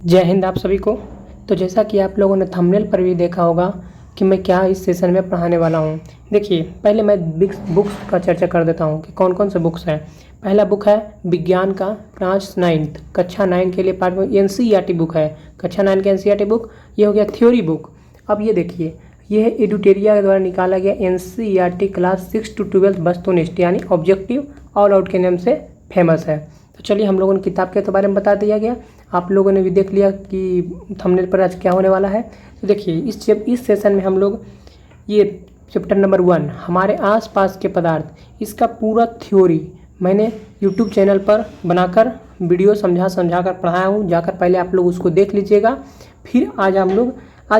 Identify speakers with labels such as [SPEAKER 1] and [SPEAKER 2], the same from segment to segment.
[SPEAKER 1] जय हिंद आप सभी को। तो जैसा कि आप लोगों ने थंबनेल पर भी देखा होगा कि मैं क्या इस सेशन में पढ़ाने वाला हूँ। देखिए, पहले मैं बुक्स का चर्चा कर देता हूँ कि कौन कौन से बुक्स हैं। पहला बुक है विज्ञान का क्लास 9th कक्षा 9 के लिए पार्ट में एनसीईआरटी बुक है। कक्षा 9 का एनसीईआरटी बुक ये हो गया थ्योरी बुक। अब ये देखिए, ये है एडुटेरिया के द्वारा निकाला गया एनसीईआरटी क्लास 6 to 12 वस्तुनिष्ठ यानी ऑब्जेक्टिव ऑल आउट के नाम से फेमस है। तो चलिए, हम लोगों ने किताब के बारे में बता दिया गया, आप लोगों ने भी देख लिया कि थंबनेल पर आज क्या होने वाला है। तो देखिए, इस सेशन में हम लोग ये चैप्टर नंबर 1 हमारे आसपास के पदार्थ, इसका पूरा थ्योरी मैंने यूट्यूब चैनल पर बनाकर वीडियो समझा कर पढ़ाया हूँ। जाकर पहले आप लोग उसको देख लीजिएगा। फिर आज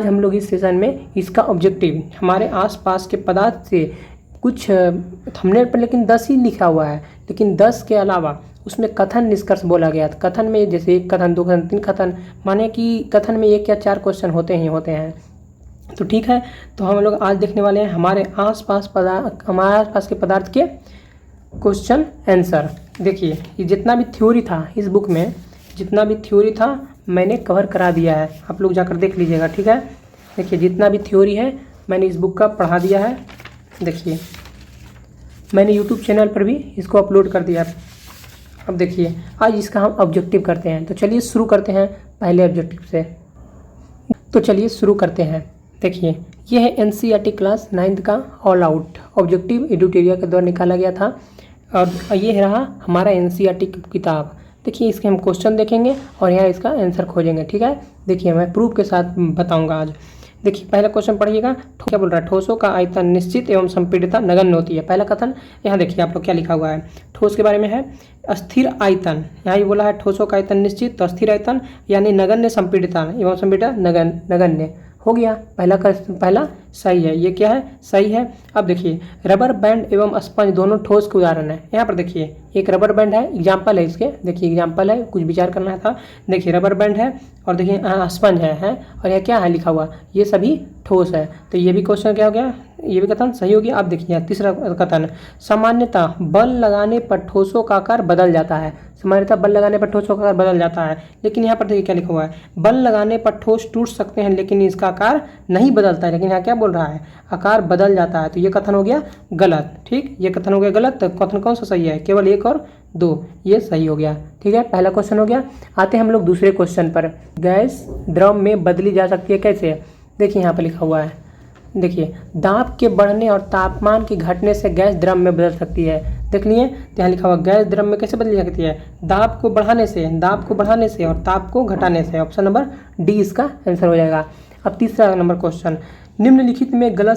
[SPEAKER 1] हम लोग इस सेशन में इसका ऑब्जेक्टिव हमारे आसपास के पदार्थ से कुछ थंबनेल पर लेकिन 10 ही लिखा हुआ है, लेकिन 10 के अलावा उसमें कथन निष्कर्ष बोला गया था। कथन में जैसे 1 कथन 2 कथन 3 कथन, माने कि कथन में 1 या 4 क्वेश्चन होते हैं। तो ठीक है, तो हम लोग आज देखने वाले हैं हमारे आसपास के पदार्थ के क्वेश्चन आंसर। देखिए, ये जितना भी थ्योरी था इस बुक में, जितना भी थ्योरी था मैंने कवर करा दिया है, आप लोग जाकर देख लीजिएगा। ठीक है, देखिए जितना भी थ्योरी है मैंने इस बुक का पढ़ा दिया है। देखिए, मैंने यूट्यूब चैनल पर भी इसको अपलोड कर दिया। अब देखिए, आज इसका हम ऑब्जेक्टिव करते हैं। तो चलिए शुरू करते हैं पहले ऑब्जेक्टिव से। तो चलिए शुरू करते हैं। देखिए, ये है एनसीईआरटी क्लास 9th का ऑल आउट ऑब्जेक्टिव एडुटेरिया के द्वारा निकाला गया था, और ये रहा हमारा एनसीईआरटी की किताब। देखिए, इसके हम क्वेश्चन देखेंगे और यहाँ इसका आंसर खोजेंगे। ठीक है, देखिए मैं प्रूफ के साथ बताऊँगा आज। देखिए, पहला क्वेश्चन पढ़िएगा। क्या बोल रहा है? ठोसों का आयतन निश्चित एवं संपीड़ितता नगण्य होती है। पहला कथन यहाँ देखिए आप लोग क्या लिखा हुआ है। ठोस के बारे में है। अस्थिर आयतन, यहाँ ये बोला है ठोसों का आयतन निश्चित, तो अस्थिर आयतन यानी नगण्य संपीड़ितता एवं संपीड़ितता नगण्य हो गया। पहला सही है। ये क्या है? सही है। अब देखिए, रबर बैंड एवं स्पंज दोनों ठोस के उदाहरण है। यहाँ पर देखिए, एक रबर बैंड है, एग्जाम्पल है इसके। देखिए एग्जाम्पल है, कुछ विचार करना था। देखिए रबर बैंड है और देखिए स्पंज है और यह क्या है लिखा हुआ, ये सभी ठोस है। तो ये भी क्वेश्चन क्या हो गया, ये भी कथन सही हो गया। अब देखिए तीसरा कथन, सामान्यतः बल लगाने पर ठोसों का आकार बदल जाता है। सामान्यतः बल लगाने पर ठोसों का आकार बदल जाता है, लेकिन यहाँ पर देखिए क्या लिखा हुआ है, बल लगाने पर ठोस टूट सकते हैं लेकिन इसका आकार नहीं बदलता है। लेकिन यहाँ क्या बोल रहा है, आकार बदल जाता है। तो ये कथन हो गया गलत। ठीक, ये कथन हो गया गलत। तो कथन कौन सा सही है? केवल 1 और 2, ये सही हो गया। ठीक है, पहला क्वेश्चन हो गया। आते हैं हम लोग दूसरे क्वेश्चन पर। गैस द्रव में बदली जा सकती है कैसे? देखिए यहाँ पर लिखा हुआ है। देखिए, दाब के बढ़ने और तापमान के घटने से गैस द्रव में बदल सकती है। देख लिए, तो यहाँ लिखा हुआ गैस द्रव में कैसे बदली जा सकती है? दाब को बढ़ाने से और ताप को घटाने से। ऑप्शन नंबर डी इसका आंसर हो जाएगा। अब तीसरा नंबर क्वेश्चन, निम्नलिखित में गलत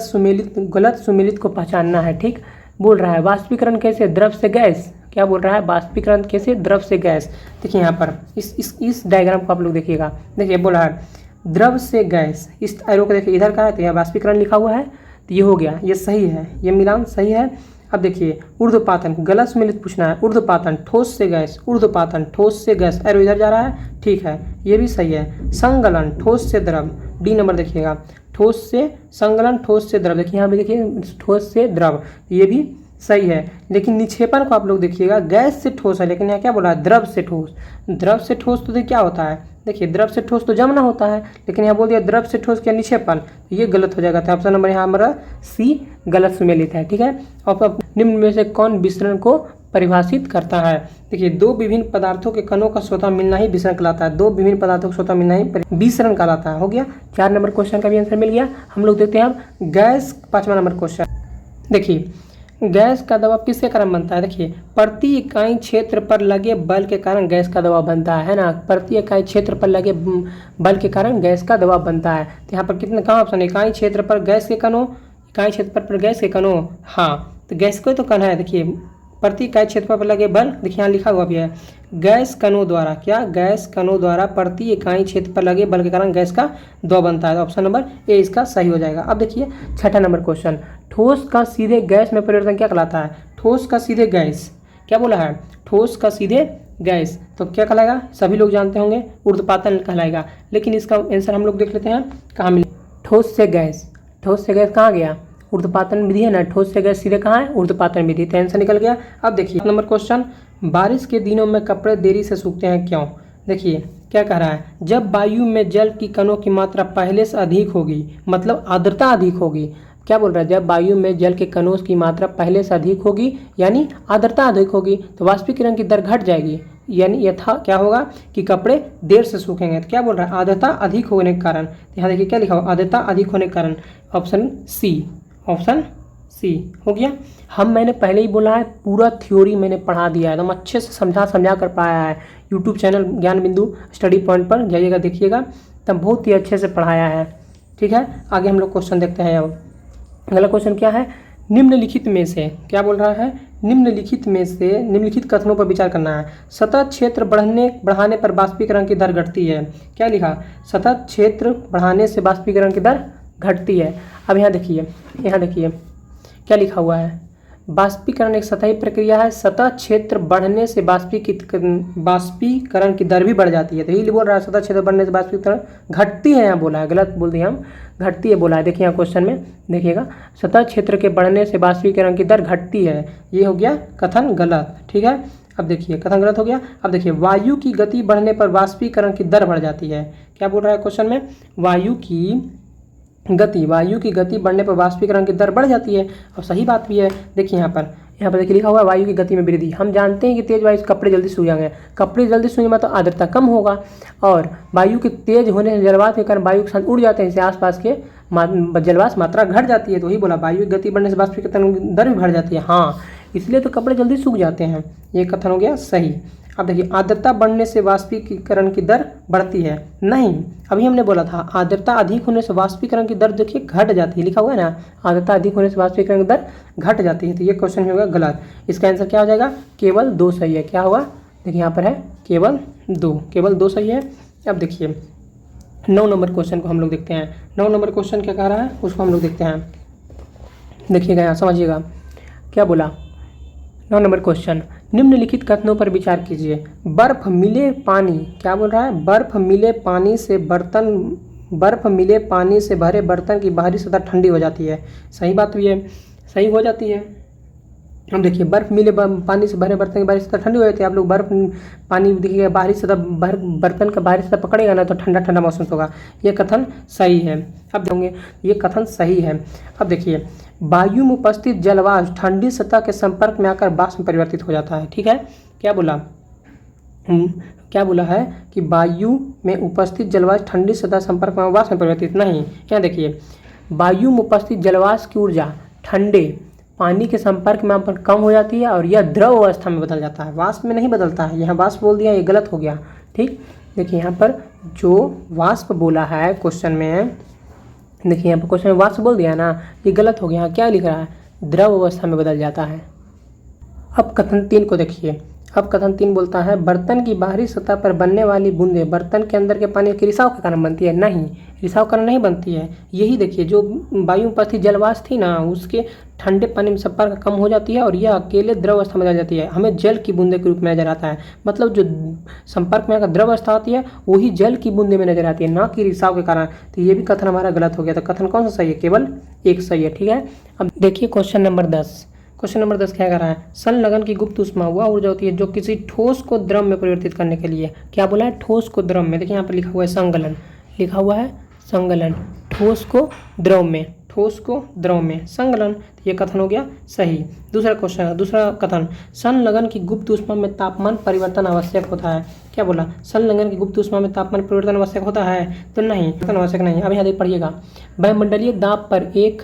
[SPEAKER 1] सुमेलित को पहचानना है। ठीक, बोल रहा है वाष्पीकरण कैसे द्रव से गैस। क्या बोल रहा है? वाष्पीकरण कैसे द्रव से गैस। देखिए यहाँ पर इस डायग्राम को आप लोग देखिएगा। देखिए बोल रहा है द्रव से गैस, इस एरो को देखिए इधर का है तो यहाँ वाष्पीकरण लिखा हुआ है, तो ये हो गया, ये सही है, ये मिलान सही है। अब देखिए ऊर्ध्वपातन, गलत सुमेलित पूछना है। ऊर्ध्वपातन ठोस से गैस, ऊर्ध्वपातन ठोस से गैस, एरो इधर जा रहा है, ठीक है, ये भी सही है। संगलन ठोस से द्रव, डी नंबर देखिएगा, ठोस से संगलन ठोस से द्रव। देखिए यहाँ भी देखिए ठोस से द्रव, ये भी सही है। लेकिन निक्षेपण को आप लोग देखिएगा, गैस से ठोस है लेकिन यहाँ क्या बोला है? द्रव से ठोस। द्रव से ठोस तो देखिए क्या होता है, देखिए द्रव से ठोस तो जमना होता है, लेकिन यहाँ बोल दिया द्रव से ठोस क्या निक्षेपण, तो ये गलत हो जाएगा। तो ऑप्शन नंबर यहाँ हमारा सी गलत सुमेलित है। ठीक है, अब निम्न में से कौन विसरण को परिभाषित करता है? देखिए, दो विभिन्न पदार्थों के कणों का स्वतः मिलना ही विसरण कहलाता है। दो विभिन्न पदार्थों का स्वतः मिलना ही विसरण कहलाता है। हो गया, 4 नंबर क्वेश्चन का भी आंसर मिल गया। हम लोग देखते हैं अब गैस, 5वां नंबर क्वेश्चन। देखिए, गैस का दबाव किसके कारण बनता है? देखिए, प्रति इकाई क्षेत्र पर लगे बल के कारण गैस का दबाव बनता है ना। प्रति इकाई क्षेत्र पर लगे बल के कारण गैस का दबाव बनता है। तो यहाँ पर कितने कहाँ ऑप्शन है? इकाई क्षेत्र पर गैस के कणों, इकाई क्षेत्र पर गैस के कणों, हाँ, तो गैस को तो कण है। देखिए प्रति इकाई क्षेत्र पर लगे बल, देखिए यहाँ लिखा हुआ भी है, गैस कणों द्वारा, क्या? गैस कणों द्वारा प्रति इकाई क्षेत्र पर लगे बल के कारण गैस का दबाव बनता है। ऑप्शन नंबर ए इसका सही हो जाएगा। अब देखिए 6ठा नंबर क्वेश्चन, ठोस का सीधे गैस में परिवर्तन क्या कहलाता है? ठोस का सीधे गैस, क्या बोला है? ठोस का सीधे गैस, तो क्या कहलाएगा? सभी लोग जानते होंगे, ऊर्ध्वपातन कहलाएगा। लेकिन इसका आंसर हम लोग देख लेते हैं कहाँ मिले। ठोस से गैस, ठोस से गैस कहाँ गया? ऊर्ध्वपातन विधि है ना, ठोस से गैस सीधे कहाँ है? ऊर्ध्वपातन विधि। तो आंसर निकल गया। अब देखिए नंबर क्वेश्चन, बारिश के दिनों में कपड़े देरी से सूखते हैं क्यों? देखिए क्या कह रहा है, जब वायु में जल की कणों की मात्रा पहले से अधिक होगी, मतलब आर्द्रता अधिक होगी। क्या बोल रहा है, जब वायु में जल के कणों की मात्रा पहले से अधिक होगी यानी आर्द्रता अधिक होगी तो वाष्पीकरण की दर घट जाएगी, यानी यथा क्या होगा कि कपड़े देर से सूखेंगे। तो क्या बोल रहा है, आर्द्रता अधिक होने के कारण। यहाँ देखिए क्या लिखा हुआ, आर्द्रता अधिक होने के कारण। ऑप्शन सी हो गया। मैंने पहले ही बोला है, पूरा थ्योरी मैंने पढ़ा दिया है, एकदम अच्छे से समझा कर पाया है। यूट्यूब चैनल ज्ञान बिंदु स्टडी पॉइंट पर जाइएगा, देखिएगा, तब बहुत ही अच्छे से पढ़ाया है। ठीक है, आगे हम लोग क्वेश्चन देखते हैं। अब अगला क्वेश्चन क्या है, निम्नलिखित में से, क्या बोल रहा है, निम्नलिखित कथनों पर विचार करना है। सतह क्षेत्र बढ़ाने पर वाष्पीकरण की दर घटती है। क्या लिखा, सतह क्षेत्र बढ़ाने से वाष्पीकरण की दर घटती है। अब यहाँ देखिए क्या लिखा हुआ है, वाष्पीकरण एक सतही प्रक्रिया है, सतह क्षेत्र बढ़ने से वाष्पीकरण की दर भी बढ़ जाती है। तो ये बोल रहा है सतह क्षेत्र बढ़ने से वाष्पीकरण घटती है, यहाँ बोला है, गलत बोल दिया हम, घटती है बोला है। देखिए यहाँ क्वेश्चन में देखिएगा, सतह क्षेत्र के बढ़ने से वाष्पीकरण की दर घटती है, ये हो गया कथन गलत। ठीक है, अब देखिए कथन गलत हो गया। अब देखिए, वायु की गति बढ़ने पर वाष्पीकरण की दर बढ़ जाती है। क्या बोल रहा है क्वेश्चन में, वायु की गति बढ़ने पर वाष्पीकरण की दर बढ़ जाती है, और सही बात भी है। देखिए यहाँ पर देखिए लिखा हुआ है, वायु की गति में वृद्धि। हम जानते हैं कि तेज वायु से कपड़े जल्दी सूख जाएंगे, कपड़े जल्दी सूखने में तो आर्द्रता कम होगा, और वायु के तेज होने से जलवाष्प के कारण वायु के साथ उड़ जाते हैं, इससे आसपास के जलवाष्प मात्रा घट जाती है। तो वही बोला, वायु की गति बढ़ने से वाष्पीकरण की दर भी बढ़ जाती है, हाँ, इसलिए तो कपड़े जल्दी सूख जाते हैं। ये कथन हो गया सही। अब देखिए, आर्द्रता बढ़ने से वाष्पीकरण की दर बढ़ती है, नहीं, अभी हमने बोला था आर्द्रता अधिक होने से वाष्पीकरण की दर देखिए घट जाती है, लिखा हुआ है ना, आर्द्रता अधिक होने से वाष्पीकरण की दर घट जाती है। तो ये क्वेश्चन होगा गलत, इसका आंसर क्या हो जाएगा, केवल 2 सही है। क्या होगा, देखिए यहाँ पर है केवल 2 सही है। अब देखिए 9 नंबर क्वेश्चन को हम लोग देखते हैं। 9 नंबर क्वेश्चन क्या कह रहा है उसको हम लोग देखते हैं, देखिएगा यहाँ समझिएगा क्या बोला। 9 नंबर क्वेश्चन, निम्नलिखित कथनों पर विचार कीजिए। बर्फ मिले पानी, क्या बोल रहा है, बर्फ मिले पानी से भरे बर्तन की बाहरी सतह ठंडी हो जाती है। सही बात भी है, सही हो जाती है। हम देखिए, बर्फ मिले पानी से भरे बर्तन की बाहरी सतह ठंडी हो जाती है। आप लोग पानी देखिएगा, बाहरी सतह बर्तन का बाहरी सतह पकड़ेगा ना तो ठंडा ठंडा मौसम होगा। ये कथन सही है। अब होंगे, ये कथन सही है। अब देखिए, वायु में उपस्थित जलवाष्प ठंडी सतह के संपर्क में आकर वाष्प में परिवर्तित हो जाता है। ठीक है, क्या बोला है कि वायु में उपस्थित जलवाष्प ठंडी सतह संपर्क में वाष्प में परिवर्तित नहीं। यहाँ देखिए, वायु में उपस्थित जलवाष्प की ऊर्जा ठंडे पानी के संपर्क में पर कम हो जाती है और यह द्रव अवस्था में बदल जाता है, वाष्प में नहीं बदलता है। यहाँ वाष्प बोल दिया, ये गलत हो गया। ठीक, देखिए यहाँ पर जो वाष्प बोला है क्वेश्चन में, देखिए यहाँ पर क्वेश्चन में वाष्प बोल दिया ना, ये गलत हो गया। यहाँ क्या लिख रहा है, द्रव अवस्था में बदल जाता है। अब कथन 3 को देखिए। अब कथन 3 बोलता है, बर्तन की बाहरी सतह पर बनने वाली बूंदें बर्तन के अंदर के पानी के रिसाव के कारण बनती है। नहीं, रिसाव कारण नहीं बनती है। यही देखिए, जो वायु में उपस्थित जलवाष्प थी ना, उसके ठंडे पानी में संपर्क कम हो जाती है और यह अकेले द्रव अवस्था में आ जाती है, हमें जल की बूंदे के रूप में नजर आता है। मतलब जो संपर्क में आकर द्रव अवस्था आती है वही जल की बूंदे में नजर आती है, ना कि रिसाव के कारण। तो ये भी कथन हमारा गलत हो गया। तो कथन कौन सा सही है, केवल 1 सही है। ठीक है, अब देखिए क्वेश्चन नंबर 10। क्वेश्चन नंबर 10 क्या कर रहा है, संलग्न की गुप्त ऊष्मा वह ऊर्जा होती है जो किसी ठोस को द्रव में परिवर्तित करने के लिए, क्या बोला है, ठोस को द्रव में। देखिए यहाँ पर लिखा हुआ है संगलन, लिखा हुआ है संगलन, ठोस को द्रव में, ठोस को द्रव में संगलन। ये कथन हो गया सही। दूसरा कथन, संलग्न की गुप्त ऊष्मा में तापमान परिवर्तन आवश्यक होता है। क्या बोला, संलग्न की गुप्त ऊष्मा में तापमान परिवर्तन आवश्यक होता है, तो नहीं, आवश्यक नहीं। अब यहाँ पढ़िएगा, वायुमंडलीय दाब पर 1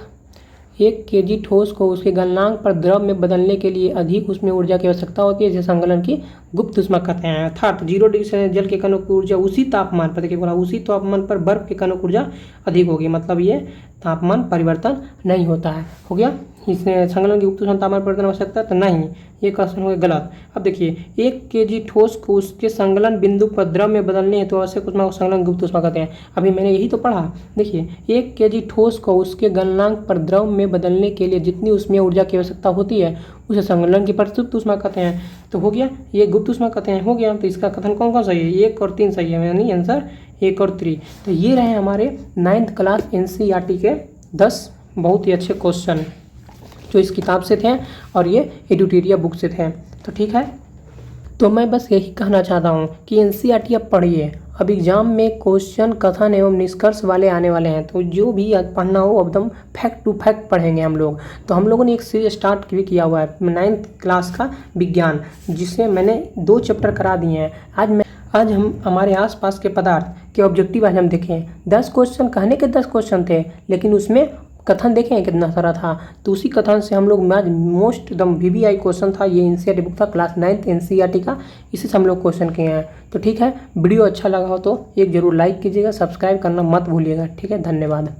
[SPEAKER 1] kg ठोस को उसके गलनांक पर द्रव में बदलने के लिए अधिक उसमें ऊर्जा की आवश्यकता होती है, जिसे संगलन की गुप्त ऊष्मा कहते हैं। अर्थात 0 डिग्री से जल के कणों की ऊर्जा उसी तापमान पर, देखिए बोला उसी तापमान पर बर्फ के कणों की ऊर्जा अधिक होगी, मतलब ये तापमान परिवर्तन नहीं होता है। हो गया, इसमें संगलन की गुप्त ऊष्मा तापमान परिवर्तन आवश्यकता तो नहीं, ये क्वेश्चन हो गया गलत। अब देखिए, 1 kg ठोस को उसके संगलन बिंदु पर द्रव में बदलने हेतु आवश्यक ऊष्मा को संगलन गुप्त ऊष्मा कहते हैं। अभी मैंने यही तो पढ़ा। देखिए, 1 kg ठोस को उसके गलनांक पर द्रव में बदलने के लिए जितनी उसमें ऊर्जा की आवश्यकता होती है उसे संगलन की प्रसुप्त ऊष्मा कहते हैं। तो हो गया, ये गुप्त ऊष्मा कहते हैं। हो गया, तो इसका कथन कौन कौन सही है, 1 और 3 सही है, यानी आंसर 1 और 3। तो ये रहे हमारे 9th क्लास NCERT के 10 बहुत ही अच्छे क्वेश्चन जो इस किताब से थे और ये एडुटेरिया बुक से थे। तो ठीक है, तो मैं बस यही कहना चाहता हूँ कि एनसीईआरटी अब पढ़िए। अब एग्जाम में क्वेश्चन कथन एवं निष्कर्ष वाले आने वाले हैं, तो जो भी आज पढ़ना हो एकदम फैक्ट टू फैक्ट पढ़ेंगे हम लोग। तो हम लोगों ने एक सीरीज स्टार्ट भी किया हुआ है 9th क्लास का विज्ञान, जिसमें मैंने 2 चैप्टर करा दिए हैं। आज हम हमारे आसपास के पदार्थ के ऑब्जेक्टिव आज हम देखें। 10 क्वेश्चन, कहने के 10 क्वेश्चन थे, लेकिन उसमें कथन देखें कितना सारा था। तो उसी कथन से हम लोग आज मोस्ट एकदम VBI क्वेश्चन था, ये एनसीईआरटी बुक था क्लास 9th एनसीईआरटी का, इसी से हम लोग क्वेश्चन किए हैं। तो ठीक है, वीडियो अच्छा लगा हो तो एक जरूर लाइक कीजिएगा, सब्सक्राइब करना मत भूलिएगा। ठीक है, धन्यवाद।